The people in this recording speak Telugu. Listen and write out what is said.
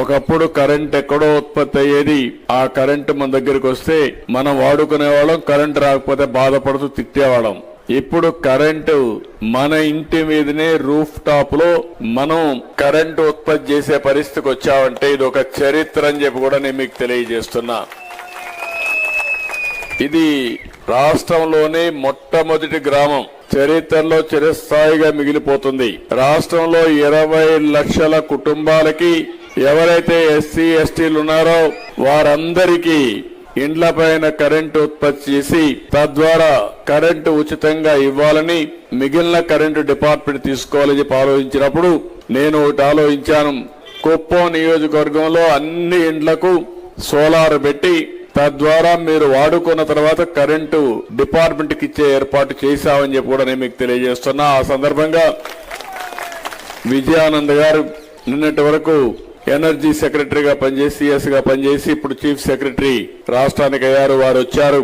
ఒకప్పుడు కరెంట్ ఎక్కడో ఉత్పత్తి అయ్యేది. ఆ కరెంట్ మన దగ్గరికి వస్తే మనం వాడుకునేవాళ్ళం, కరెంట్ రాకపోతే బాధపడుతూ తిట్టేవాళ్ళం. ఇప్పుడు కరెంటు మన ఇంటి మీదనే రూఫ్ టాప్ లో మనం కరెంటు ఉత్పత్తి చేసే పరిస్థితికి వచ్చామంటే ఇది ఒక చరిత్ర అని చెప్పి కూడా నేను మీకు తెలియజేస్తున్నా. ఇది రాష్ట్రంలోనే మొట్టమొదటి గ్రామం, చరిత్రలో చిరస్థాయిగా మిగిలిపోతుంది. రాష్ట్రంలో 20 లక్షల కుటుంబాలకి ఎవరైతే ఎస్సీ ఎస్టీలు ఉన్నారో వారందరికీ ఇండ్ల పైన కరెంటు ఉత్పత్తి చేసి తద్వారా కరెంటు ఉచితంగా ఇవ్వాలని, మిగిలిన కరెంటు డిపార్ట్మెంట్ తీసుకోవాలని చెప్పి ఆలోచించినప్పుడు నేను ఒకటి ఆలోచించాను. కుప్పం నియోజకవర్గంలో అన్ని ఇండ్లకు సోలార్ పెట్టి తద్వారా మీరు వాడుకున్న తర్వాత కరెంటు డిపార్ట్మెంట్ కి ఇచ్చే ఏర్పాటు చేశామని చెప్పి కూడా నేను మీకు తెలియజేస్తున్నా. ఆ సందర్భంగా విజయానంద్ గారు నిన్నటి వరకు ఎనర్జీ సెక్రటరీగా పనిచేసి, సిఎస్ గా పనిచేసి ఇప్పుడు చీఫ్ సెక్రటరీ రాష్ట్రానికి అయ్యారు. వారు వచ్చారు.